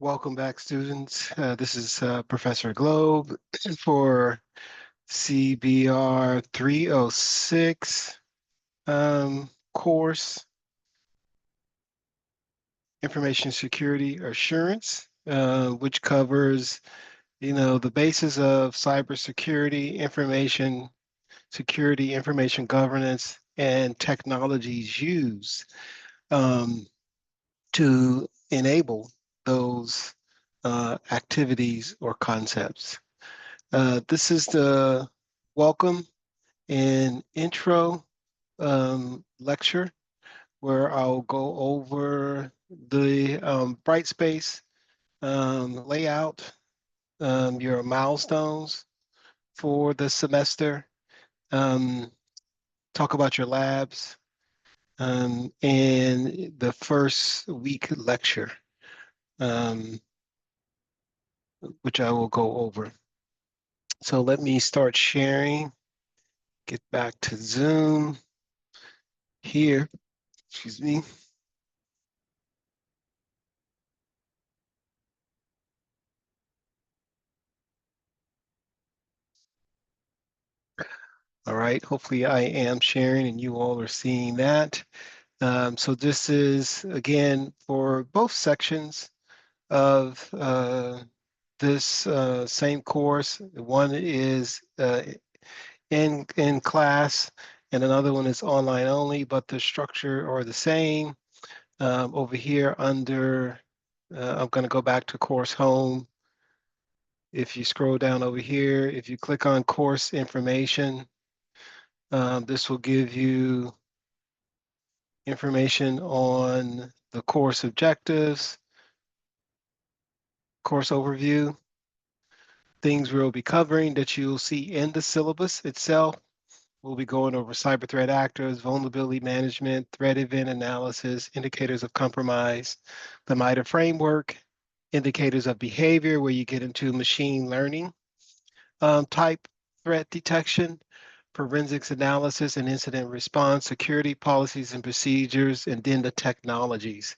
Welcome back, students. This is Professor Globe for CBR 306 course, Information Security Assurance, which covers, the basis of cybersecurity, information security, information governance, and technologies used to enable those activities or concepts. This is the welcome and intro lecture where I'll go over the Brightspace layout, your milestones for the semester, talk about your labs, and the first week lecture, which I will go over. So let me start sharing, get back to Zoom here, excuse me. All right, hopefully I am sharing and you all are seeing that. So this is, again, for both sections of this same course. One is in class and another one is online only, but the structure are the same. Over here under, I'm going to go back to course home. If you scroll down over here, if you click on course information, this will give you information on the course objectives, course overview, things we'll be covering that you'll see in the syllabus itself. We'll be going over cyber threat actors, vulnerability management, threat event analysis, indicators of compromise, the MITRE framework, indicators of behavior, where you get into machine learning type threat detection, forensics analysis and incident response, security policies and procedures, and then the technologies.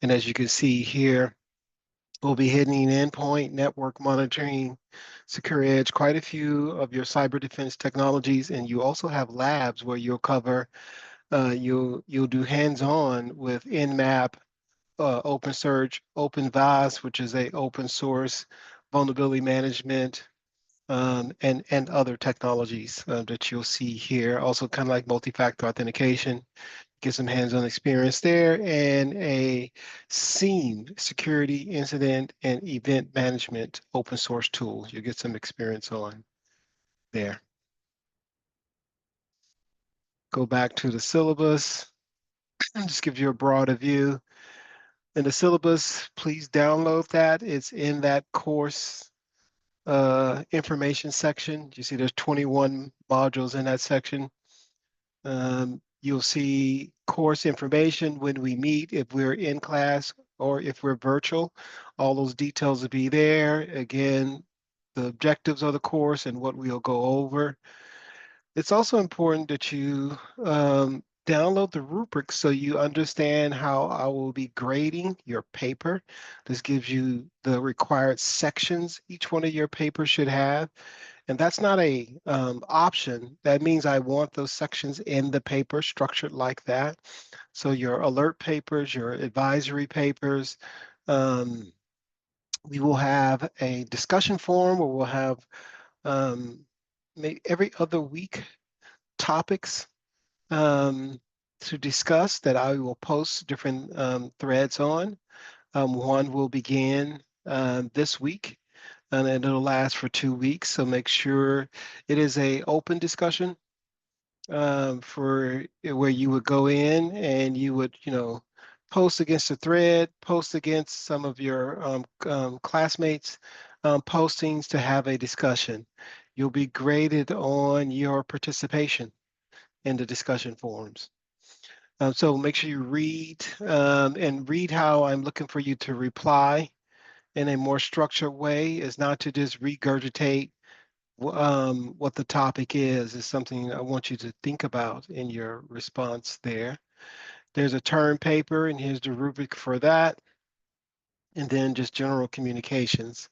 And as you can see here, we'll be hitting endpoint, network monitoring, secure edge, quite a few of your cyber defense technologies. And you also have labs where you'll cover, you'll do hands-on with Nmap, OpenSearch, OpenVAS, which is a open source vulnerability management, and other technologies that you'll see here. Also kind of like multi-factor authentication, get some hands-on experience there, and a SIEM, security incident and event management open source tool. You'll get some experience on there. Go back to the syllabus, just give you a broader view. In the syllabus, please download that. It's in that course information section. You see there's 21 modules in that section. You'll see course information when we meet, if we're in class or if we're virtual. All those details will be there. Again, the objectives of the course and what we'll go over. It's also important that you download the rubric so you understand how I will be grading your paper. This gives you the required sections each one of your papers should have. And that's not a option. That means I want those sections in the paper structured like that. So your alert papers, your advisory papers, we will have a discussion forum where we'll have maybe every other week topics to discuss that I will post different threads on. One will begin this week, and it'll last for 2 weeks. So make sure it is a open discussion for where you would go in and you would, post against a thread, post against some of your classmates' postings to have a discussion. You'll be graded on your participation in the discussion forums. So make sure you read and read how I'm looking for you to reply in a more structured way, is not to just regurgitate what the topic is something I want you to think about in your response there. There's a term paper, and here's the rubric for that. and then just general communications.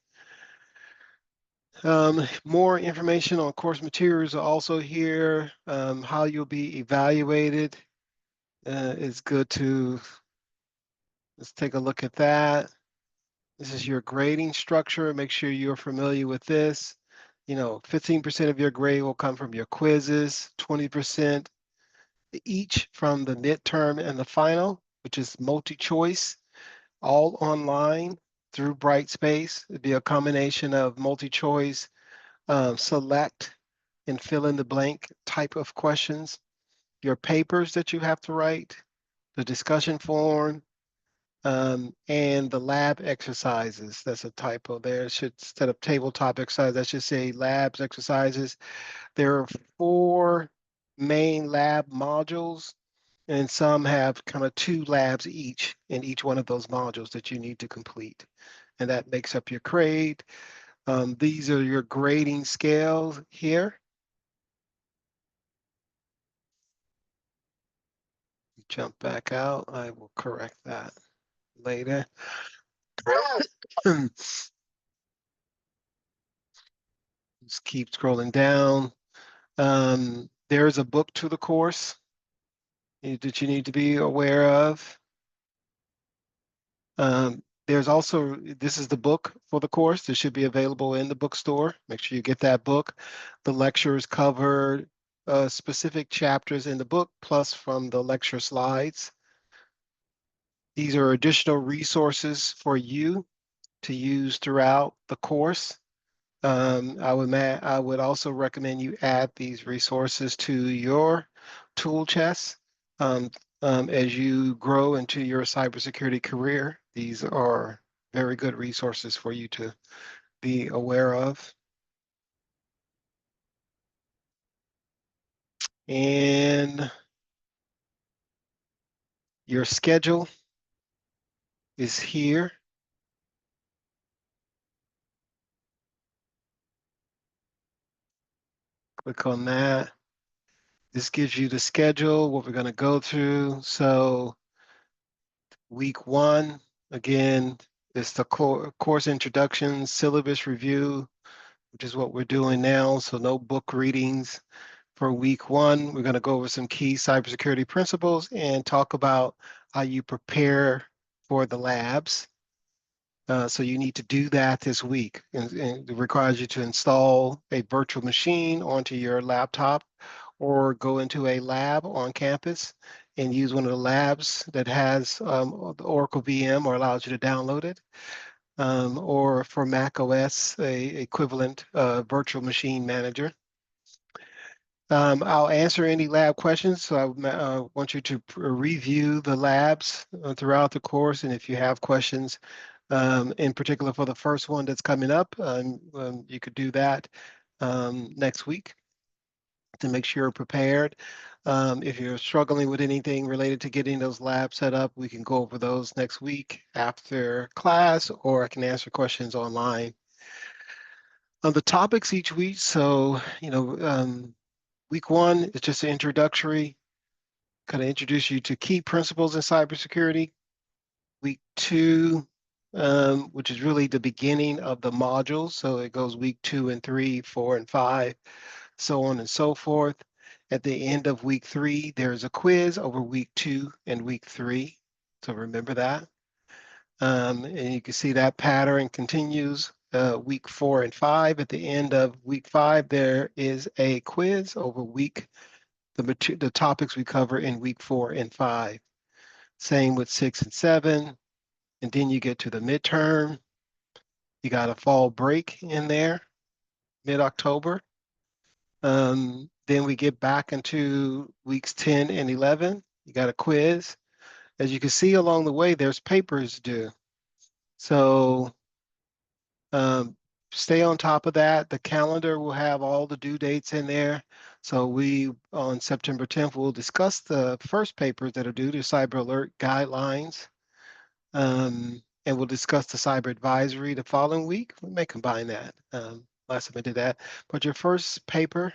More information on course materials are also here. How you'll be evaluated. It's good to, let's take a look at that. This is your grading structure. Make sure you're familiar with this. 15% of your grade will come from your quizzes, 20% each from the midterm and the final, which is multi-choice, all online through Brightspace. It'd be a combination of multi-choice, select, and fill in the blank type of questions. Your papers that you have to write, the discussion forum, and the lab exercises. That's a typo there. It should, instead of tabletop exercise, that should say labs exercises. There are 4 main lab modules, and some have kind of 2 labs each in each one of those modules that you need to complete. And that makes up your grade. These are your grading scales here. Jump back out. I will correct that later. Just keep scrolling down. There is a book to the course that you need to be aware of. There's also, this is the book for the course. This should be available in the bookstore. Make sure you get that book. The lectures cover specific chapters in the book, plus from the lecture slides. These are additional resources for you to use throughout the course. I would also recommend you add these resources to your tool chest as you grow into your cybersecurity career. These are very good resources for you to be aware of. And your schedule is here. Click on that. This gives you the schedule, what we're going to go through. So week 1, again, is the course introduction, syllabus review, which is what we're doing now. So no book readings for week 1. We're going to go over some key cybersecurity principles and talk about how you prepare for the labs. So you need to do that this week. And it requires you to install a virtual machine onto your laptop or go into a lab on campus and use one of the labs that has the Oracle VM or allows you to download it. Or for Mac OS, a equivalent virtual machine manager. I'll answer any lab questions. So I want you to review the labs throughout the course. And if you have questions, in particular for the first one that's coming up, you could do that next week to make sure you're prepared. If you're struggling with anything related to getting those labs set up, we can go over those next week after class, or I can answer questions online. On the topics each week, so, week 1 is just an introductory, kind of introduce you to key principles in cybersecurity. Week 2, which is really the beginning of the modules. So it goes week 2 and 3, 4 and 5, so on and so forth. At the end of week 3, there's a quiz over week 2 and week 3. So remember that. And you can see that pattern continues week 4 and 5. At the end of week 5, there is a quiz over the topics we cover in week 4 and 5. Same with 6 and 7. And then you get to the midterm. You got a fall break in there, mid-October. Then we get back into weeks 10 and 11. You got a quiz. As you can see along the way, there's papers due. So stay on top of that. The calendar will have all the due dates in there. So on September 10th, we'll discuss the first papers that are due to Cyber Alert Guidelines. And we'll discuss the cyber advisory the following week. We may combine that. Last time I did that. But your first paper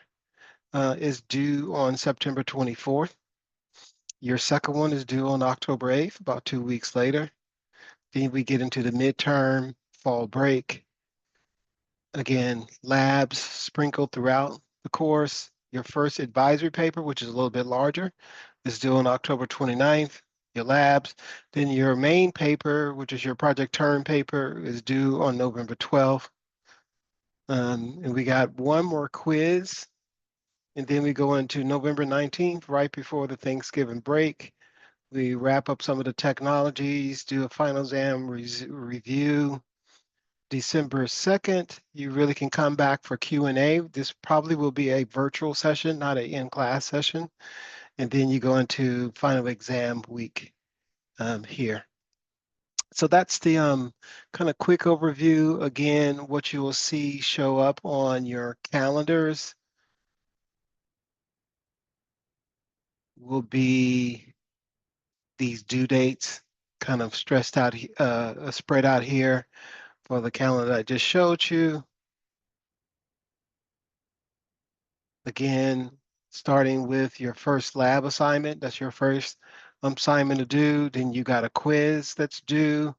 is due on September 24th. Your second one is due on October 8th, about 2 weeks later. Then we get into the midterm, fall break. Again, labs sprinkled throughout the course. Your first advisory paper, which is a little bit larger, is due on October 29th. Your labs. Then your main paper, which is your project term paper, is due on November 12th. And we got one more quiz. And then we go into November 19th, right before the Thanksgiving break. We wrap up some of the technologies, do a final exam review. December 2nd, you really can come back for Q&A. This probably will be a virtual session, not an in-class session. And then you go into final exam week here. So that's the kind of quick overview. Again, what you will see show up on your calendars will be these due dates kind of stressed out, spread out here for the calendar I just showed you. Again, starting with your first lab assignment, that's your first assignment to do. Then you got a quiz that's due.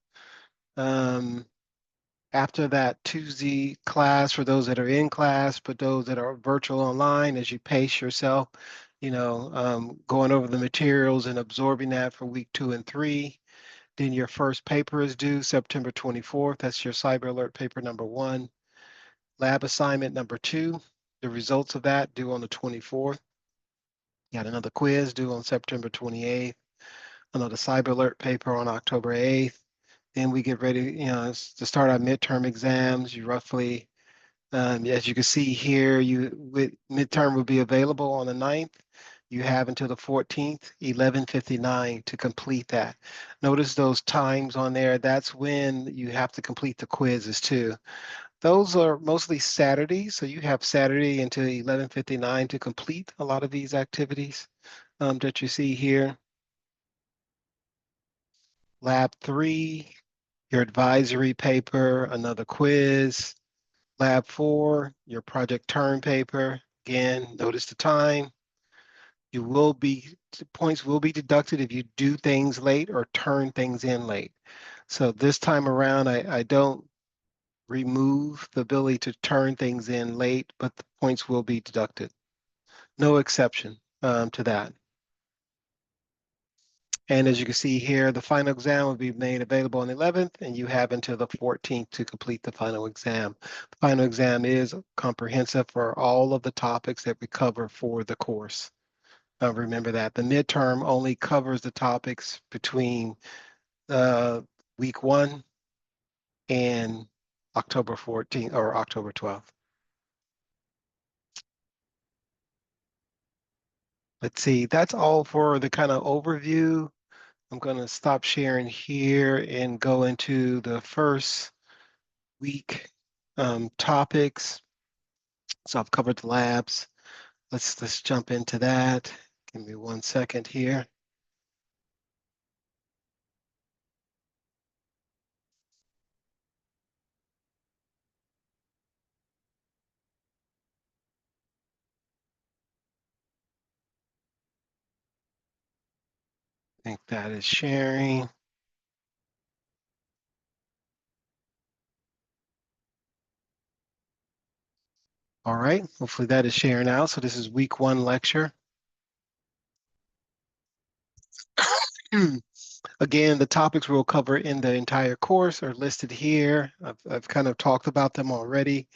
After that Tuesday class for those that are in class, but those that are virtual online, as you pace yourself, going over the materials and absorbing that for week 2 and 3. Then your first paper is due September 24th. That's your cyber alert paper number 1. Lab assignment number 2, the results of that due on the 24th. You got another quiz due on September 28th. Another cyber alert paper on October 8th. Then we get ready, to start our midterm exams. You roughly, as you can see here, midterm will be available on the 9th. You have until the 14th, 11:59 to complete that. Notice those times on there. That's when you have to complete the quizzes too. Those are mostly Saturdays, so you have Saturday until 11:59 to complete a lot of these activities that you see here. Lab 3, your advisory paper, another quiz. Lab 4, your project term paper. Again, notice the time. Points will be deducted if you do things late or turn things in late. So this time around, I don't remove the ability to turn things in late, but the points will be deducted. No exception to that. And as you can see here, the final exam will be made available on the 11th, and you have until the 14th to complete the final exam. The final exam is comprehensive for all of the topics that we cover for the course. Remember that the midterm only covers the topics between week 1 and October 14th or October 12th. Let's see, that's all for the kind of overview. I'm going to stop sharing here and go into the first week topics. So I've covered the labs. Let's jump into that. Give me 1 second here. I think that is sharing. All right, hopefully that is sharing out. So this is week 1 lecture. Again, the topics we'll cover in the entire course are listed here. I've kind of talked about them already,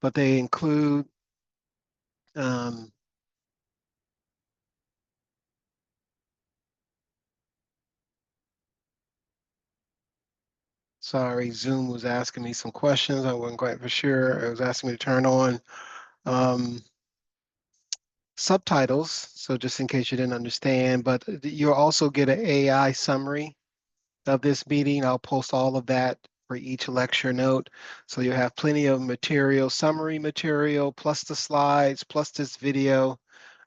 but they include sorry, Zoom was asking me some questions. I wasn't quite for sure. It was asking me to turn on subtitles. So just in case you didn't understand, but you'll also get an AI summary of this meeting. I'll post all of that for each lecture note. So you'll have plenty of material, summary material, plus the slides, plus this video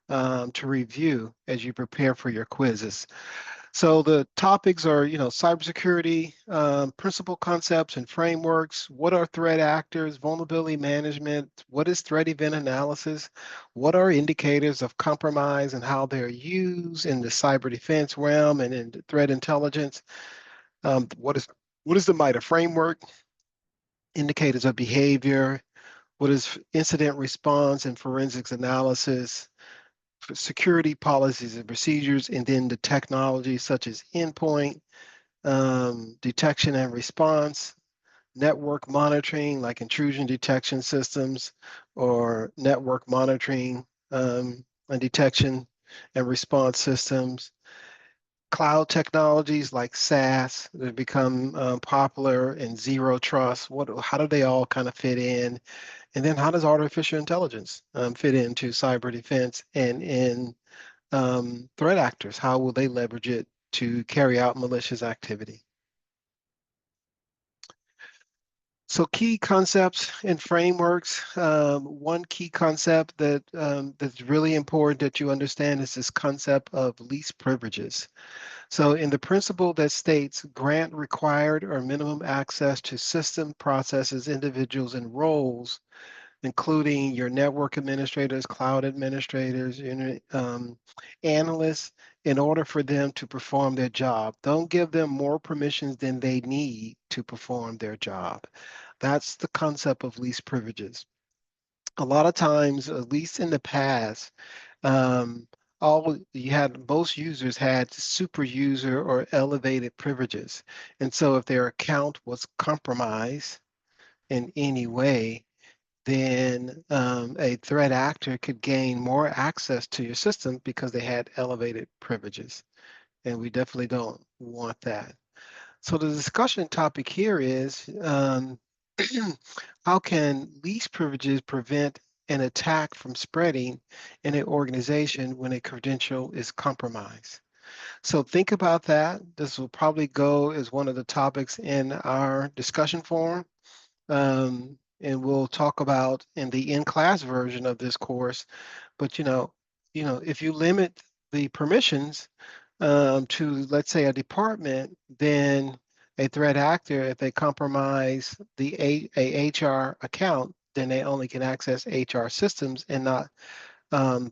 to review as you prepare for your quizzes. So the topics are, cybersecurity, principal concepts and frameworks. What are threat actors, vulnerability management? What is threat event analysis? What are indicators of compromise and how they're used in the cyber defense realm and in threat intelligence? What is What is the MITRE framework? Indicators of behavior. What is incident response and forensics analysis? Security policies and procedures, and then the technology such as endpoint, detection and response, network monitoring like intrusion detection systems, or network monitoring and detection and response systems. Cloud technologies like SaaS that become popular, and zero trust. How do they all kind of fit in? And then how does artificial intelligence fit into cyber defense and in threat actors? How will they leverage it to carry out malicious activity? So key concepts and frameworks. One key concept that's really important that you understand is this concept of least privileges. So in the principle that states grant required or minimum access to system processes, individuals, and roles, including your network administrators, cloud administrators, analysts, in order for them to perform their job. Don't give them more permissions than they need to perform their job. That's the concept of least privileges. A lot of times, at least in the past, um, most users had super user or elevated privileges. And so if their account was compromised in any way, then a threat actor could gain more access to your system because they had elevated privileges. And we definitely don't want that. So the discussion topic here is how can least privileges prevent an attack from spreading in an organization when a credential is compromised? So think about that. This will probably go as one of the topics in our discussion forum. And we'll talk about in the in-class version of this course. But if you limit the permissions to, let's say, a department, then a threat actor, if they compromise a HR account, then they only can access HR systems and not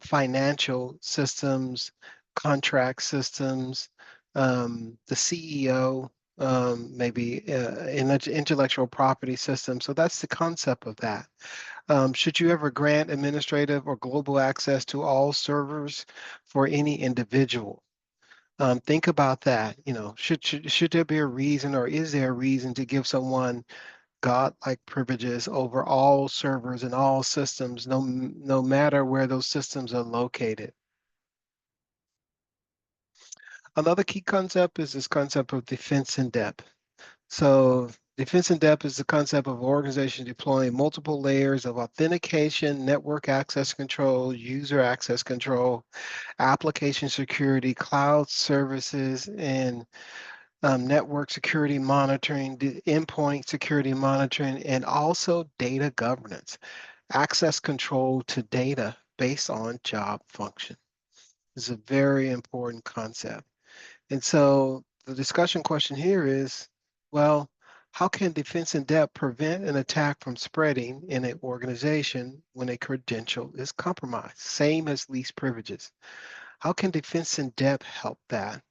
financial systems, contract systems, the CEO, maybe intellectual property system. So that's the concept of that. Should you ever grant administrative or global access to all servers for any individual? Think about that. Should there be a reason, or is there a reason to give someone God-like privileges over all servers and all systems, no matter where those systems are located? Another key concept is this concept of defense in depth. So defense in depth is the concept of organization deploying multiple layers of authentication, network access control, user access control, application security, cloud services, and network security monitoring, the endpoint security monitoring, and also data governance, access control to data based on job function. This is a very important concept. And so the discussion question here is, well, how can defense in depth prevent an attack from spreading in an organization when a credential is compromised? Same as least privileges. How can defense in depth help that?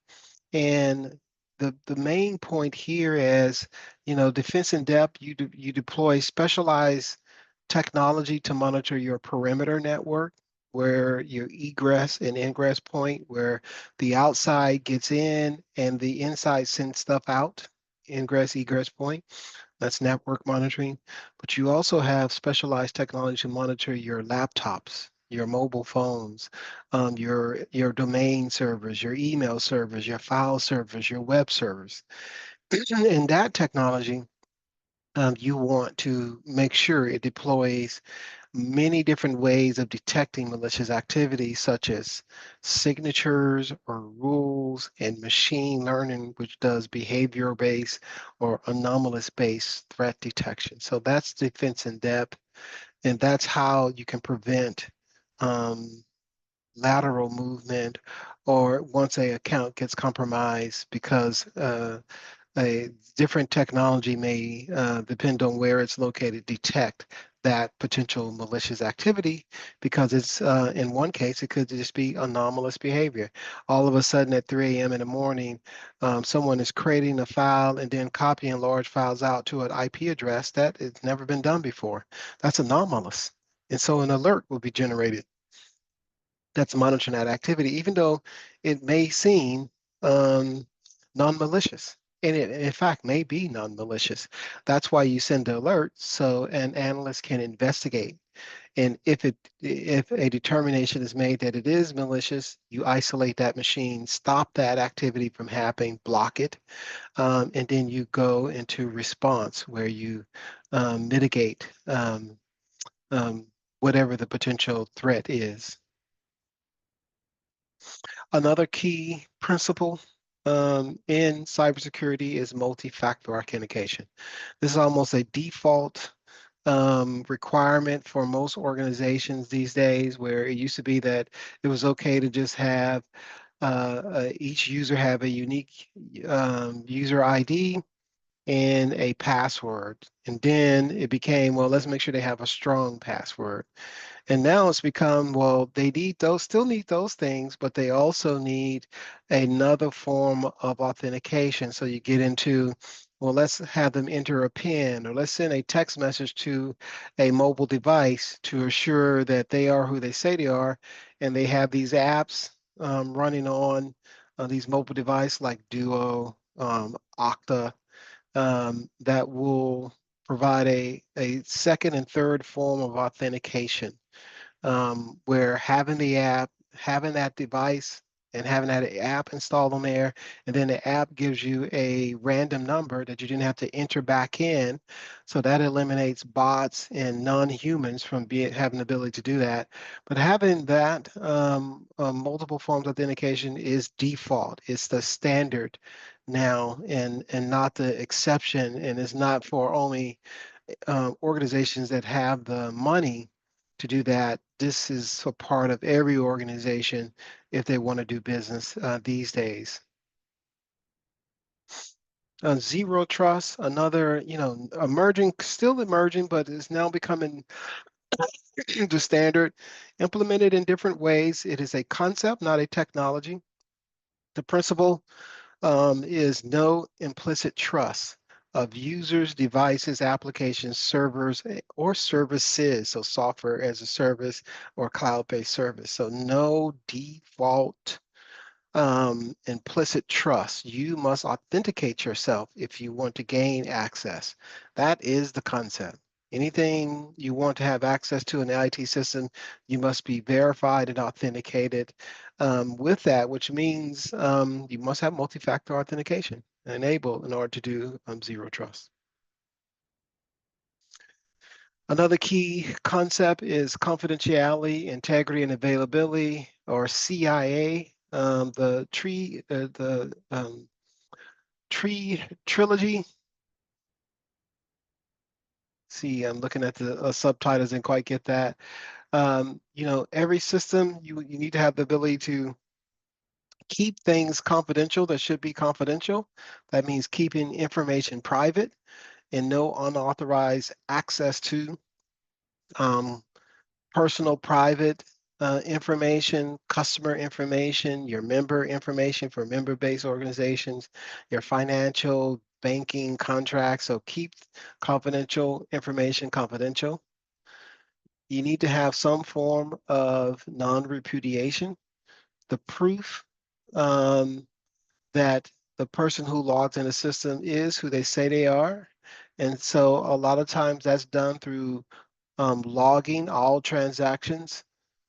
And the main point here is, defense in depth, you deploy specialized technology to monitor your perimeter network, where your egress and ingress point, where the outside gets in and the inside sends stuff out, ingress, egress point. That's network monitoring. But you also have specialized technology to monitor your laptops, your mobile phones, your domain servers, your email servers, your file servers, your web servers. And that technology, you want to make sure it deploys many different ways of detecting malicious activity, such as signatures or rules, and machine learning, which does behavioral-based or anomalous-based threat detection. So that's defense in depth, and that's how you can prevent um, lateral movement, or once a account gets compromised because a different technology may, depend on where it's located, detect that potential malicious activity, because it's, in one case, it could just be anomalous behavior. All of a sudden at 3 a.m. in the morning, someone is creating a file and then copying large files out to an IP address that has never been done before. That's anomalous. And so an alert will be generated that's monitoring that activity, even though it may seem, um, non-malicious. And it, in fact, may be non-malicious. That's why you send the alert so an analyst can investigate. And if a determination is made that it is malicious, you isolate that machine, stop that activity from happening, block it, and then you go into response where you, mitigate, whatever the potential threat is. Another key principle, in cybersecurity is multi-factor authentication. This is almost a default, requirement for most organizations these days, where it used to be that it was okay to just have, each user have a unique, user ID and a password. And then it became, well, let's make sure they have a strong password. And now it's become, well, they need those, still need those things, but they also need another form of authentication. So you get into, well, let's have them enter a PIN, or let's send a text message to a mobile device to assure that they are who they say they are. And they have these apps, running on, these mobile devices like Duo, Okta, that will provide a second and third form of authentication, where having the app, having that device, and having that app installed on there, and then the app gives you a random number that you didn't have to enter back in. So that eliminates bots and non-humans from having the ability to do that. But having that, multiple forms of authentication is default. It's the standard now, and not the exception, and it's not for only, organizations that have the money to do that. This is a part of every organization if they want to do business, these days. Zero trust, another, emerging, still emerging, but is now becoming the standard, implemented in different ways. It is a concept, not a technology. The principle, is no implicit trust of users, devices, applications, servers, or services. So software as a service or cloud-based service. So no default, implicit trust. You must authenticate yourself if you want to gain access. That is the concept. Anything you want to have access to in the IT system, you must be verified and authenticated, with that, which means, you must have multi-factor authentication enabled in order to do, zero trust. Another key concept is confidentiality, integrity, and availability, or CIA. The tree trilogy. See, I'm looking at the, subtitles and quite get that. Every system, you need to have the ability to keep things confidential that should be confidential. That means keeping information private and no unauthorized access to, um, personal, private, information, customer information, your member information for member-based organizations, your financial, banking contracts. So keep confidential information confidential. You need to have some form of non-repudiation. The proof, um, that the person who logs in the system is who they say they are. And so a lot of times that's done through, logging all transactions,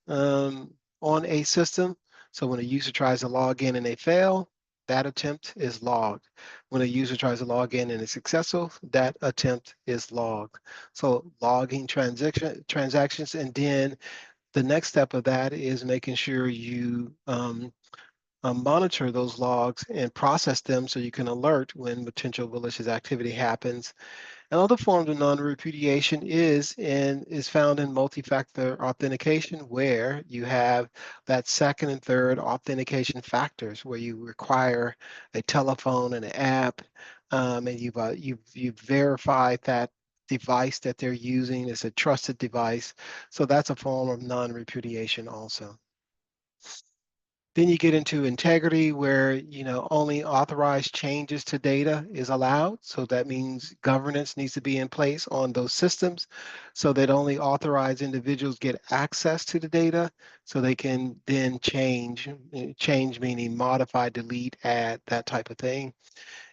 on a system. So when a user tries to log in and they fail, that attempt is logged. When a user tries to log in and is successful, that attempt is logged. So logging transactions, and then the next step of that is making sure you, monitor those logs and process them so you can alert when potential malicious activity happens. Another form of non-repudiation is found in multi-factor authentication, where you have that second and third authentication factors, where you require a telephone and an app, and you've verified that device that they're using is a trusted device. So that's a form of non-repudiation also. Then you get into integrity where, only authorized changes to data is allowed. So that means governance needs to be in place on those systems so that only authorized individuals get access to the data so they can then change meaning modify, delete, add, that type of thing.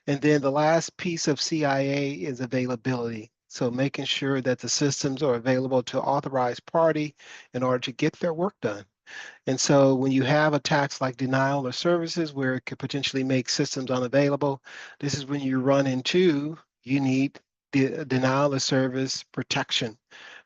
And then the last piece of CIA is availability. So making sure that the systems are available to authorized party in order to get their work done. And so when you have attacks like denial of services where it could potentially make systems unavailable, this is when you run into, you need the denial of service protection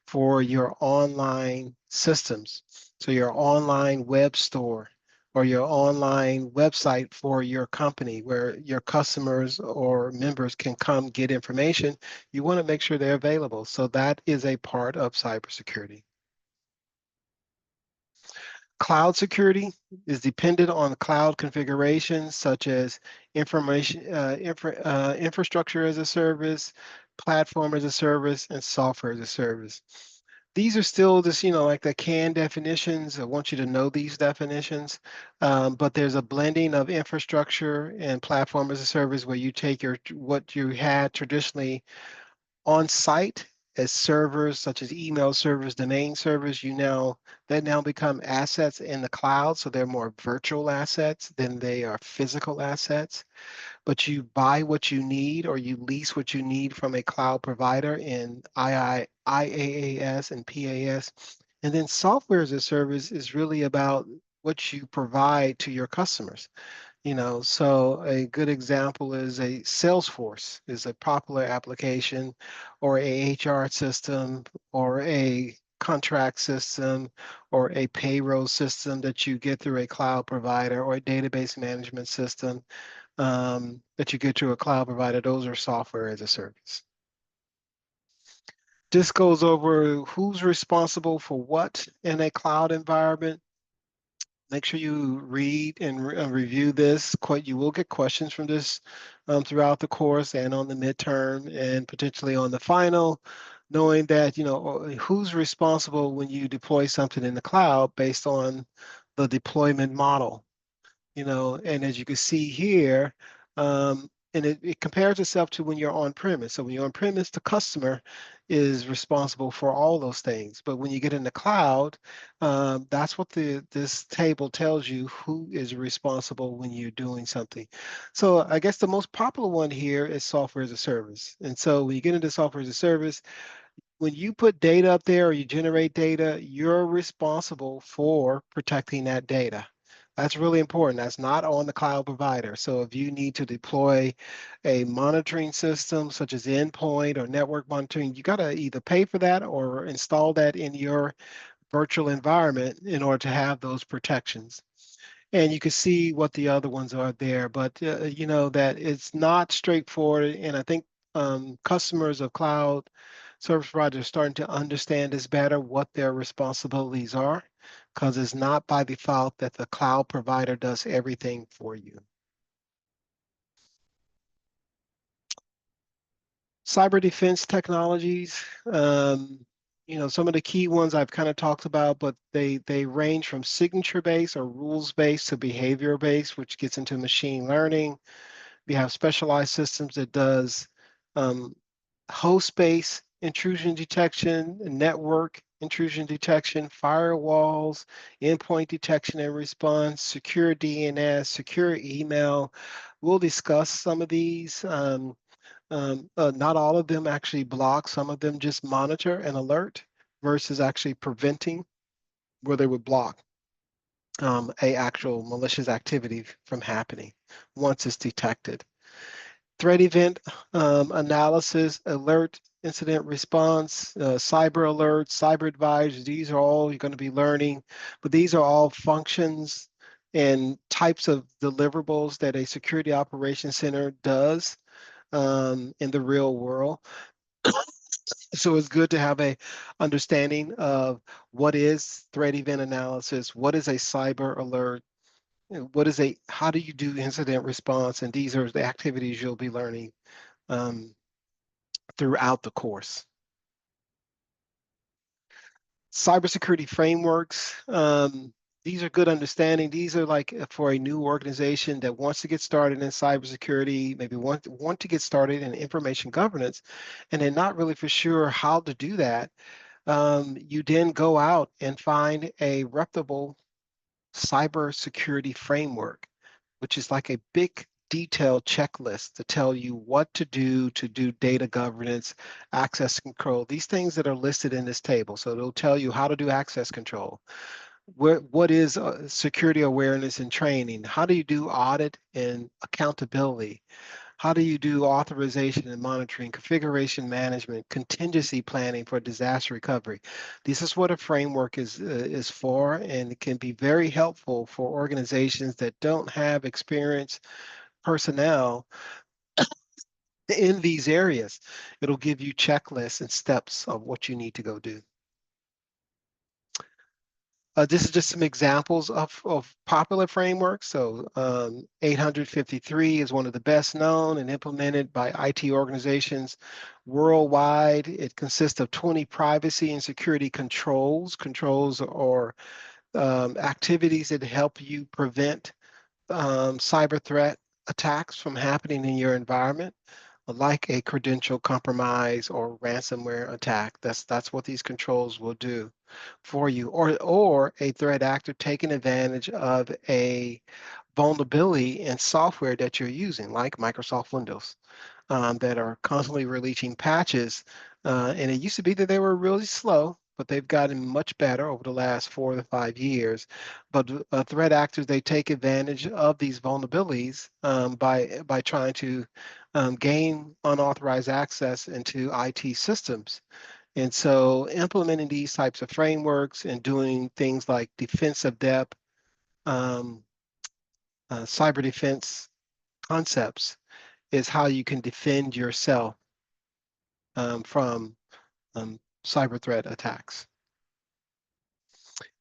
for your online systems. So your online web store or your online website for your company where your customers or members can come get information, you want to make sure they're available. So that is a part of cybersecurity. Cloud security is dependent on cloud configurations such as infrastructure as a service, platform as a service, and software as a service. These are still just, like the CAN definitions. I want you to know these definitions, but there's a blending of infrastructure and platform as a service where you take what you had traditionally on site as servers such as email servers, domain servers, that now become assets in the cloud. So they're more virtual assets than they are physical assets. But you buy what you need or you lease what you need from a cloud provider in IaaS and PaaS. And then software as a service is really about what you provide to your customers. So a good example is a Salesforce is a popular application or a HR system or a contract system or a payroll system that you get through a cloud provider or a database management system that you get through a cloud provider. Those are software as a service. This goes over who's responsible for what in a cloud environment. Make sure you read and review this. You will get questions from this throughout the course and on the midterm and potentially on the final, knowing that, who's responsible when you deploy something in the cloud based on the deployment model. And as you can see here, and it compares itself to when you're on premise. So when you're on premise, the customer is responsible for all those things. But when you get in the cloud, that's what this table tells you who is responsible when you're doing something. So I guess the most popular one here is software as a service. And so when you get into software as a service, when you put data up there or you generate data, you're responsible for protecting that data. That's really important. That's not on the cloud provider. So if you need to deploy a monitoring system such as Endpoint or network monitoring, you got to either pay for that or install that in your virtual environment in order to have those protections. And you can see what the other ones are there, but that it's not straightforward. And I think customers of cloud service providers are starting to understand this better, what their responsibilities are, because it's not by default that the cloud provider does everything for you. Cyber defense technologies, some of the key ones I've kind of talked about, but they range from signature-based or rules-based to behavior-based, which gets into machine learning. We have specialized systems that does um, host-based intrusion detection, network intrusion detection, firewalls, endpoint detection and response, secure DNS, secure email. We'll discuss some of these. Not all of them actually block. Some of them just monitor and alert versus actually preventing where they would block a actual malicious activity from happening once it's detected. Threat event analysis, alert, incident response, cyber alerts, cyber advisors. These are all you're going to be learning, but these are all functions and types of deliverables that a security operations center does in the real world. So it's good to have a understanding of what is threat event analysis, what is a cyber alert, how do you do incident response? And these are the activities you'll be learning um, throughout the course. Cybersecurity frameworks. These are good understanding. These are like for a new organization that wants to get started in cybersecurity, maybe want to get started in information governance, and they're not really for sure how to do that. You then go out and find a reputable cybersecurity framework, which is like a big detailed checklist to tell you what to do data governance, access control, these things that are listed in this table. So it'll tell you how to do access control. What is security awareness and training? How do you do audit and accountability? How do you do authorization and monitoring, configuration management, contingency planning for disaster recovery? This is what a framework is for, and it can be very helpful for organizations that don't have experienced personnel in these areas. It'll give you checklists and steps of what you need to go do. This is just some examples of popular frameworks. So 853 is one of the best known and implemented by IT organizations worldwide. It consists of 20 privacy and security controls. Controls are activities that help you prevent cyber threat attacks from happening in your environment, like a credential compromise or ransomware attack. That's what these controls will do for you, or a threat actor taking advantage of a vulnerability in software that you're using, like Microsoft Windows, that are constantly releasing patches. And it used to be that they were really slow, but they've gotten much better over the last 4 to 5 years. But threat actors, they take advantage of these vulnerabilities by trying to gain unauthorized access into IT systems. And so implementing these types of frameworks and doing things like defensive depth, um, cyber defense concepts is how you can defend yourself from cyber threat attacks.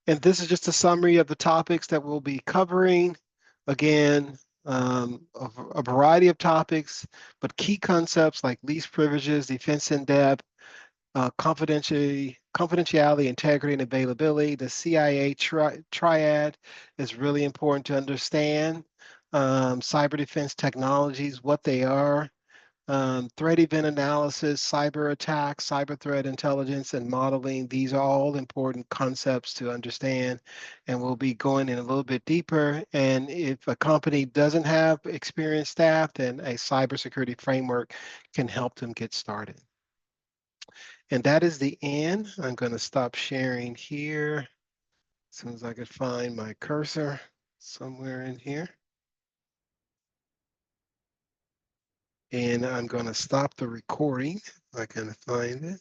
And this is just a summary of the topics that we'll be covering. Again, a variety of topics, but key concepts like least privileges, defense in depth, confidentiality, integrity, and availability. The CIA triad is really important to understand. Cyber defense technologies, what they are, threat event analysis, cyber attacks, cyber threat intelligence, and modeling. These are all important concepts to understand, and we'll be going in a little bit deeper. And if a company doesn't have experienced staff, then a cybersecurity framework can help them get started. And that is the end. I'm going to stop sharing here as soon as I can find my cursor somewhere in here. And I'm going to stop the recording if I can find it.